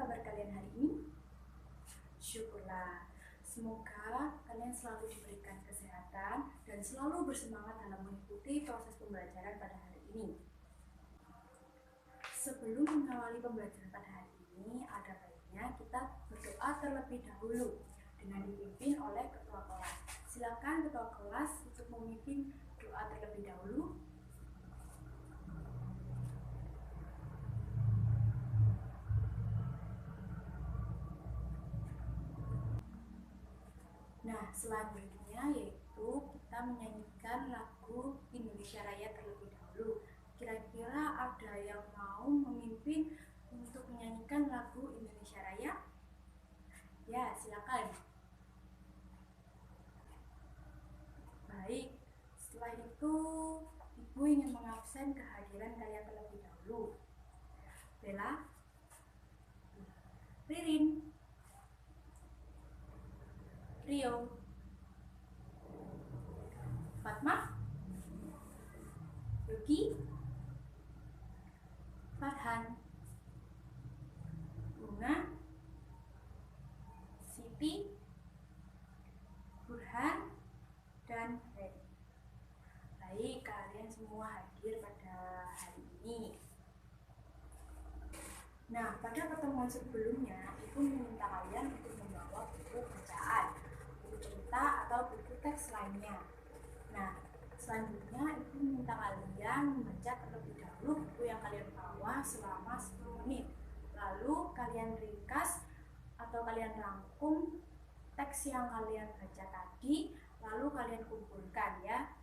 kabar kalian hari ini? Syukurlah. Semoga kalian selalu diberikan kesehatan dan selalu bersemangat dalam mengikuti proses pembelajaran pada hari ini. Sebelum mengawali pembelajaran pada hari ini, ada baiknya kita berdoa terlebih dahulu dengan dipimpin oleh ketua kelas. Silakan ketua kelas untuk memimpin doa terlebih dahulu. Nah, selanjutnya yaitu kita menyanyikan lagu Indonesia Raya terlebih dahulu. Kira-kira ada yang mau memimpin untuk menyanyikan lagu Indonesia Raya? Ya, silakan. Baik, setelah itu Ibu ingin mengabsen kehadiran kalian terlebih dahulu. Bella, Ririn, Rio, Fatma, Yogi, Farhan, Bunga, Siti, Burhan, dan Ren. Baik, kalian semua hadir pada hari ini. Nah, pada pertemuan sebelumnya, Ibu meminta kalian untuk membawa buku bacaan, buku cerita atau buku teks lainnya. Nah, selanjutnya Ibu meminta kalian membaca terlebih dahulu buku yang kalian bawa selama 10 menit. Lalu kalian ringkas atau kalian rangkum teks yang kalian baca tadi, lalu kalian kumpulkan ya.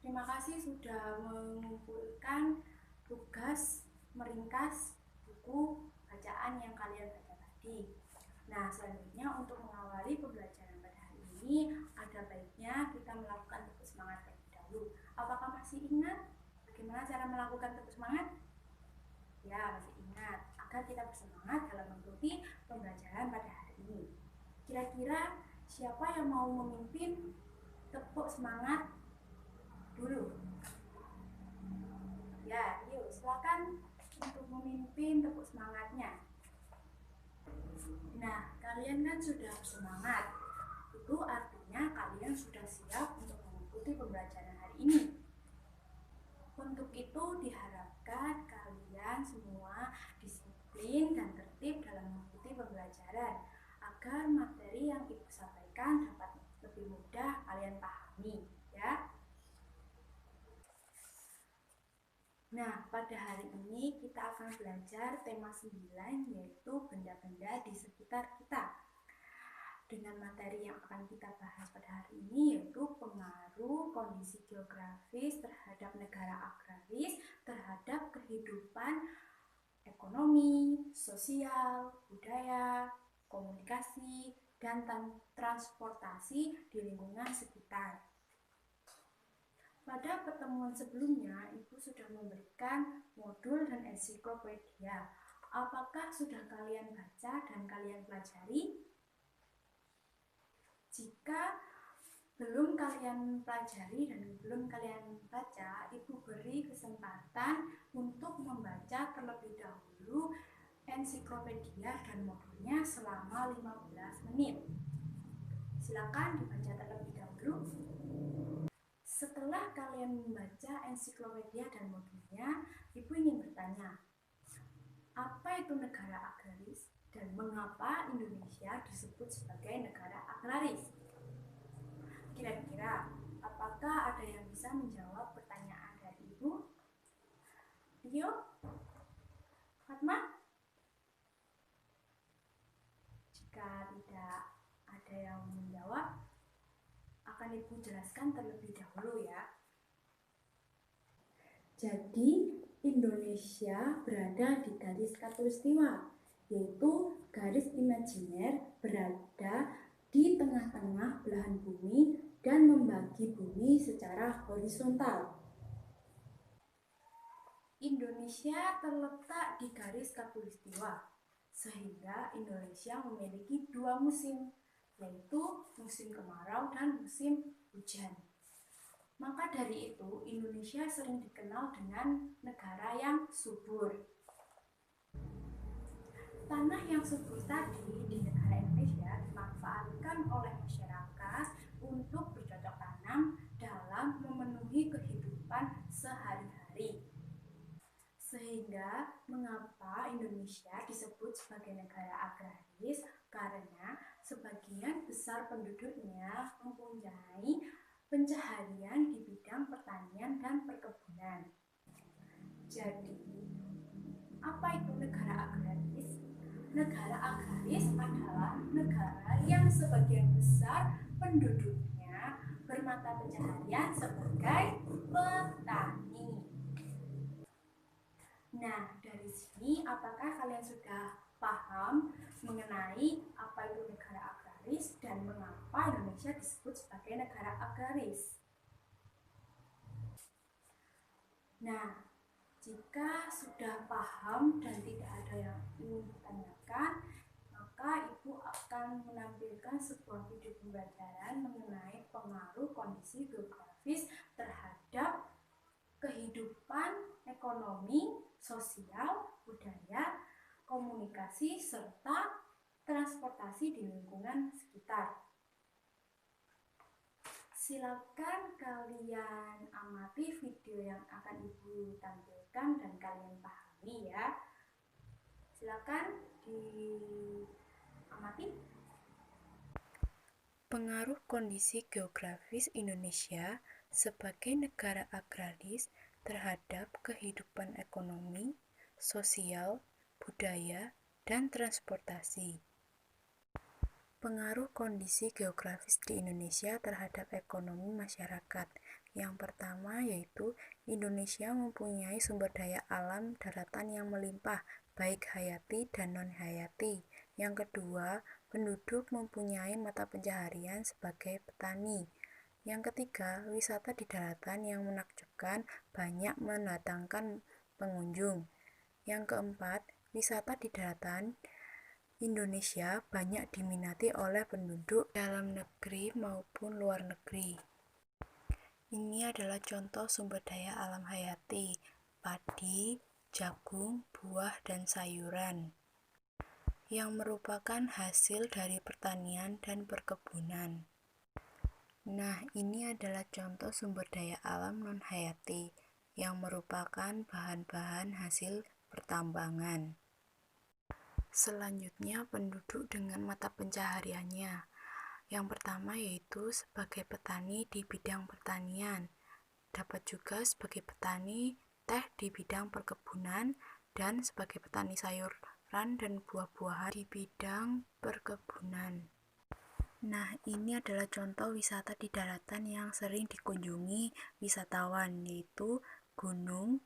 Terima kasih sudah mengumpulkan tugas meringkas buku bacaan yang kalian baca tadi. Nah, selanjutnya untuk mengawali pembelajaran pada hari ini, ada baiknya kita melakukan tepuk semangat terlebih dahulu. Apakah masih ingat bagaimana cara melakukan tepuk semangat? Ya, masih ingat. Agar kita bersemangat dalam mengikuti pembelajaran pada hari ini. Kira-kira siapa yang mau memimpin tepuk semangat dulu? Ya, yuk silakan untuk memimpin tepuk semangatnya. Nah, kalian kan sudah semangat. Itu artinya kalian sudah siap untuk mengikuti pembelajaran hari ini. Untuk itu diharapkan kalian semua disiplin dan tertib dalam mengikuti pembelajaran agar materi yang Ibu sampaikan dapat lebih mudah kalian pahami, ya. Nah, pada hari ini kita akan belajar tema 9, yaitu benda-benda di sekitar kita. Dengan materi yang akan kita bahas pada hari ini yaitu pengaruh kondisi geografis terhadap negara agraris, terhadap kehidupan ekonomi, sosial, budaya, komunikasi, dan transportasi di lingkungan sekitar. Pada pertemuan sebelumnya, Ibu sudah memberikan modul dan ensiklopedia. Apakah sudah kalian baca dan kalian pelajari? Jika belum kalian pelajari dan belum kalian baca, Ibu beri kesempatan untuk membaca terlebih dahulu ensiklopedia dan modulnya selama 15 menit. Silakan dibaca terlebih dahulu. Setelah kalian membaca ensiklopedia dan modulnya, Ibu ingin bertanya, apa itu negara agraris dan mengapa Indonesia disebut sebagai negara agraris? Kira-kira, apakah ada yang bisa menjawab pertanyaan dari Ibu? Rio? Fatma? Jika tidak ada yang menjawab, akan Ibu jelaskan terlebih dahulu ya. Jadi, Indonesia berada di garis khatulistiwa, yaitu garis imajiner berada di tengah-tengah belahan bumi dan membagi bumi secara horizontal. Indonesia terletak di garis khatulistiwa, sehingga Indonesia memiliki 2 musim, yaitu musim kemarau dan musim hujan. Maka dari itu, Indonesia sering dikenal dengan negara yang subur. Tanah yang subur tadi di negara Indonesia dimanfaatkan oleh masyarakat untuk bercocok tanam dalam memenuhi kehidupan sehari-hari. Sehingga mengapa Indonesia disebut sebagai negara agraris? Karena sebagian besar penduduknya mempunyai pencaharian di bidang pertanian dan perkebunan. Jadi, apa itu negara agraris? Negara agraris adalah negara yang sebagian besar penduduknya bermata pencaharian sebagai petani. Nah, dari sini apakah kalian sudah paham mengenai apa itu negara agraris dan mengapa Indonesia disebut sebagai negara agraris? Nah, jika sudah paham dan tidak ada yang ingin ditanyakan, maka Ibu akan menampilkan sebuah video pembelajaran mengenai pengaruh kondisi geografis terhadap kehidupan ekonomi, sosial, budaya, komunikasi, serta transportasi di lingkungan sekitar. Silakan kalian amati video yang akan Ibu tampilkan dan kalian pahami ya. Silakan diamati. Pengaruh kondisi geografis Indonesia sebagai negara agraris terhadap kehidupan ekonomi, sosial, budaya, dan transportasi. Pengaruh kondisi geografis di Indonesia terhadap ekonomi masyarakat. Yang pertama yaitu Indonesia mempunyai sumber daya alam daratan yang melimpah, baik hayati dan non-hayati. Yang kedua, penduduk mempunyai mata pencaharian sebagai petani. Yang ketiga, wisata di daratan yang menakjubkan banyak mendatangkan pengunjung. Yang keempat, wisata di daratan Indonesia banyak diminati oleh penduduk dalam negeri maupun luar negeri. Ini adalah contoh sumber daya alam hayati, padi, jagung, buah, dan sayuran, yang merupakan hasil dari pertanian dan perkebunan. Nah, ini adalah contoh sumber daya alam non-hayati, yang merupakan bahan-bahan hasil pertambangan. Selanjutnya, penduduk dengan mata pencahariannya. Yang pertama yaitu sebagai petani di bidang pertanian, dapat juga sebagai petani teh di bidang perkebunan, dan sebagai petani sayuran dan buah-buahan di bidang perkebunan. Nah, ini adalah contoh wisata di daratan yang sering dikunjungi wisatawan, yaitu gunung,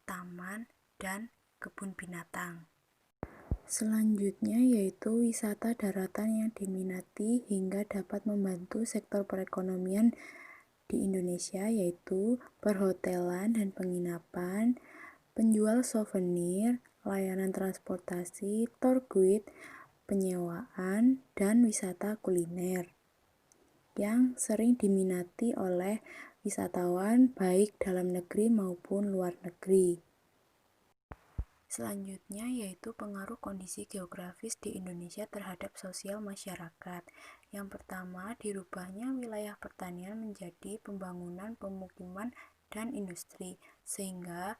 taman, dan kebun binatang. Selanjutnya yaitu wisata daratan yang diminati hingga dapat membantu sektor perekonomian di Indonesia, yaitu perhotelan dan penginapan, penjual souvenir, layanan transportasi, tour guide, penyewaan, dan wisata kuliner yang sering diminati oleh wisatawan baik dalam negeri maupun luar negeri. Selanjutnya yaitu pengaruh kondisi geografis di Indonesia terhadap sosial masyarakat. Yang pertama, dirubahnya wilayah pertanian menjadi pembangunan pemukiman dan industri, sehingga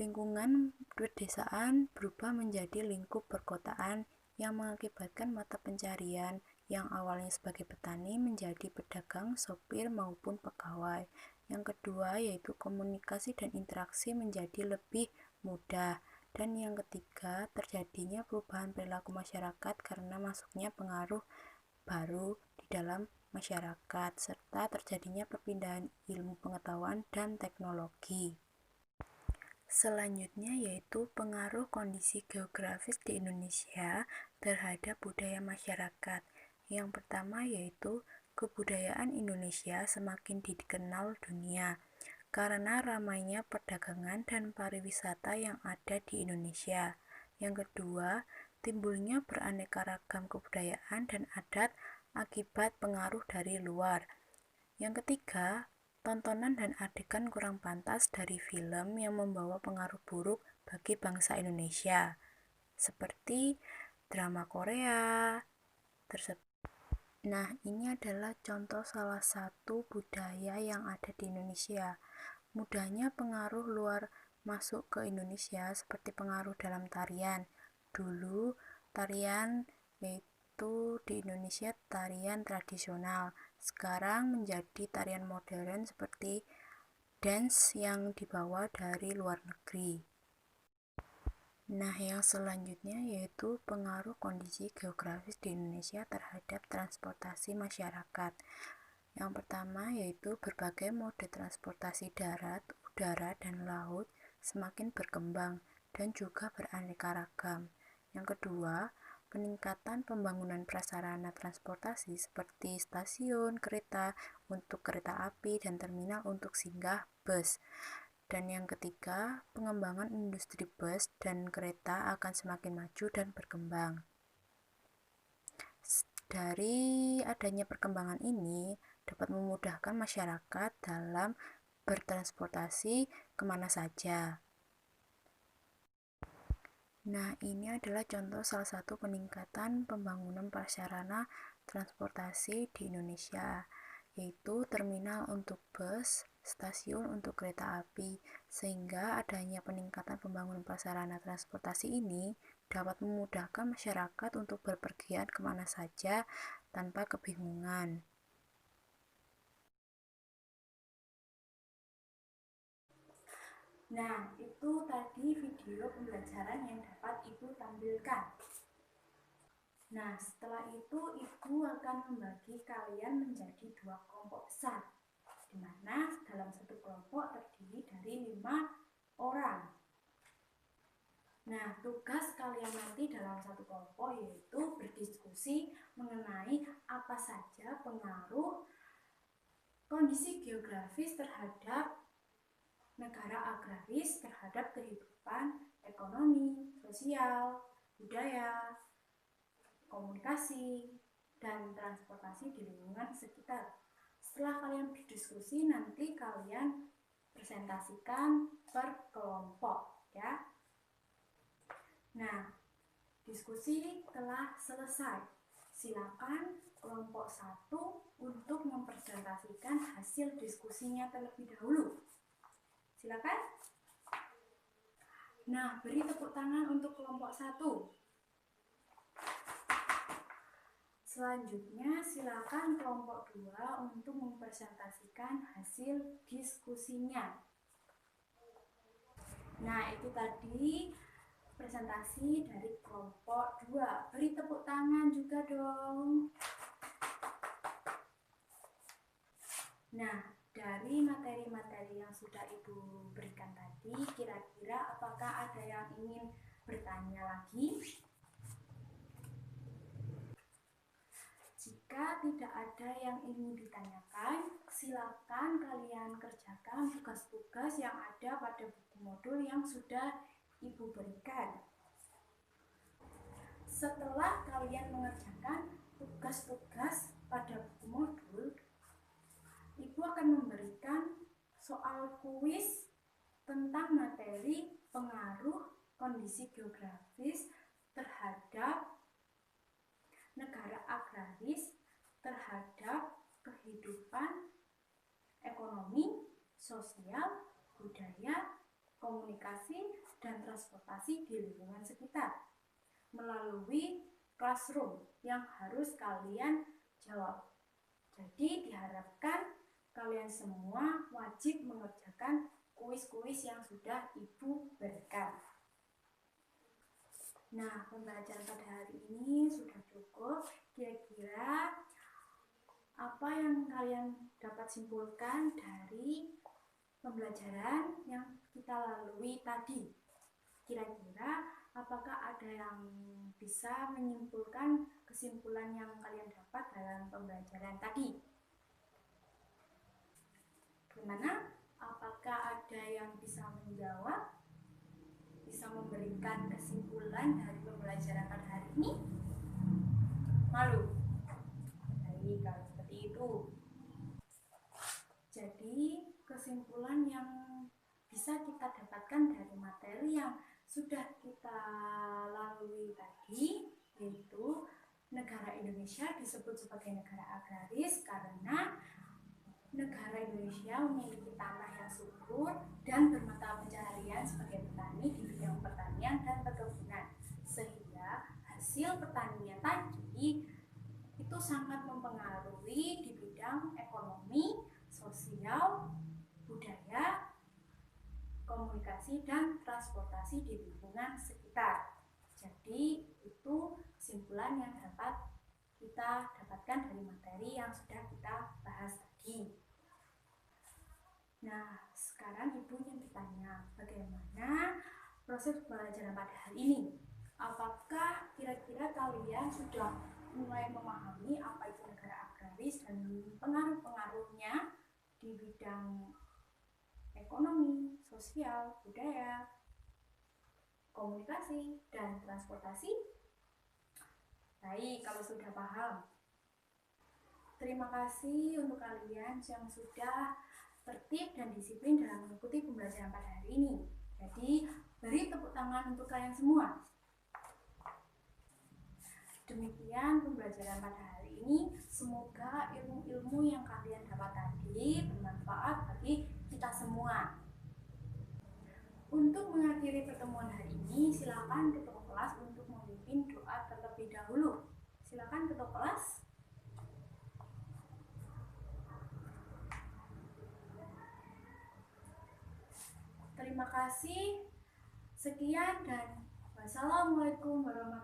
lingkungan pedesaan berubah menjadi lingkup perkotaan yang mengakibatkan mata pencarian yang awalnya sebagai petani menjadi pedagang, sopir, maupun pegawai. Yang kedua yaitu komunikasi dan interaksi menjadi lebih mudah. Dan yang ketiga, terjadinya perubahan perilaku masyarakat karena masuknya pengaruh baru di dalam masyarakat, serta terjadinya perpindahan ilmu pengetahuan dan teknologi. Selanjutnya yaitu pengaruh kondisi geografis di Indonesia terhadap budaya masyarakat. Yang pertama yaitu kebudayaan Indonesia semakin dikenal dunia karena ramainya perdagangan dan pariwisata yang ada di Indonesia. Yang kedua, timbulnya beraneka ragam kebudayaan dan adat akibat pengaruh dari luar. Yang ketiga, tontonan dan adegan kurang pantas dari film yang membawa pengaruh buruk bagi bangsa Indonesia, seperti drama Korea tersebut. Nah, ini adalah contoh salah satu budaya yang ada di Indonesia. Mudahnya pengaruh luar masuk ke Indonesia seperti pengaruh dalam tarian. Dulu tarian yaitu di Indonesia tarian tradisional. Sekarang menjadi tarian modern seperti dance yang dibawa dari luar negeri. Nah, yang selanjutnya yaitu pengaruh kondisi geografis di Indonesia terhadap transportasi masyarakat. Yang pertama yaitu berbagai mode transportasi darat, udara, dan laut semakin berkembang dan juga beraneka ragam. Yang kedua, peningkatan pembangunan prasarana transportasi seperti stasiun kereta untuk kereta api dan terminal untuk singgah bus. Dan yang ketiga, pengembangan industri bus dan kereta akan semakin maju dan berkembang. Dari adanya perkembangan ini dapat memudahkan masyarakat dalam bertransportasi kemana saja. Nah, ini adalah contoh salah satu peningkatan pembangunan prasarana transportasi di Indonesia, yaitu terminal untuk bus, stasiun untuk kereta api, sehingga adanya peningkatan pembangunan prasarana transportasi ini dapat memudahkan masyarakat untuk berpergian kemana saja tanpa kebingungan. Nah, itu tadi video pembelajaran yang dapat Ibu tampilkan. Nah, setelah itu Ibu akan membagi kalian menjadi 2 kelompok besar, di mana dalam satu kelompok terdiri dari 5 orang. Nah, tugas kalian nanti dalam satu kelompok yaitu berdiskusi mengenai apa saja pengaruh kondisi geografis terhadap negara agraris terhadap kehidupan ekonomi, sosial, budaya, komunikasi, dan transportasi di lingkungan sekitar. Setelah kalian berdiskusi, nanti kalian presentasikan per kelompok, ya. Nah, diskusi telah selesai. Silakan kelompok 1 untuk mempresentasikan hasil diskusinya terlebih dahulu. Silakan. Nah, beri tepuk tangan untuk kelompok 1. Selanjutnya, silakan kelompok 2 untuk mempresentasikan hasil diskusinya. Nah, itu tadi presentasi dari kelompok 2. Beri tepuk tangan juga dong. Nah, dari materi-materi yang sudah Ibu berikan tadi, kira-kira apakah ada yang ingin bertanya lagi? Jika tidak ada yang ingin ditanyakan, silakan kalian kerjakan tugas-tugas yang ada pada buku modul yang sudah Ibu berikan. Setelah kalian mengerjakan tugas-tugas pada buku modul, Ibu akan memberikan soal kuis tentang materi pengaruh kondisi geografis terhadap negara agraris terhadap kehidupan ekonomi, sosial, budaya, komunikasi, dan transportasi di lingkungan sekitar melalui classroom yang harus kalian jawab. Jadi diharapkan kalian semua wajib mengerjakan kuis-kuis yang sudah Ibu berikan. Nah, pembelajaran pada hari ini sudah cukup. Kira-kira apa yang kalian dapat simpulkan dari pembelajaran yang kita lalui tadi? Kira-kira apakah ada yang bisa menyimpulkan kesimpulan yang kalian dapat dalam pembelajaran tadi? Gimana? Apakah ada yang bisa menjawab? Bisa memberikan kesimpulan dari pembelajaran pada hari ini? Malu? Baik, kalau seperti itu. Jadi, kesimpulan yang bisa kita dapatkan dari materi yang sudah kita lalui tadi yaitu negara Indonesia disebut sebagai negara agraris karena negara Indonesia memiliki tanah yang subur dan bermata pencaharian sebagai petani di bidang pertanian dan perkebunan, sehingga hasil pertanian tadi itu sangat mempengaruhi di bidang ekonomi, sosial, budaya, komunikasi, dan transportasi di lingkungan sekitar. Jadi itu kesimpulan yang dapat kita dapatkan dari materi yang sudah kita bahas tadi. Nah, sekarang Ibu ingin bertanya, bagaimana proses pembelajaran pada hari ini? Apakah kira-kira kalian sudah mulai memahami apa itu negara agraris dan pengaruh-pengaruhnya di bidang ekonomi, sosial, budaya, komunikasi, dan transportasi? Baik, kalau sudah paham. Terima kasih untuk kalian yang sudah tertib dan disiplin dalam mengikuti pembelajaran pada hari ini. Jadi, beri tepuk tangan untuk kalian semua. Demikian pembelajaran pada hari ini. Semoga ilmu-ilmu yang kalian dapat tadi bermanfaat bagi kita semua. Untuk mengakhiri pertemuan hari ini, silakan ketua kelas untuk memimpin doa terlebih dahulu. Silakan ketua kelas. Terima kasih. Sekian dan wassalamualaikum warahmatullahi wabarakatuh.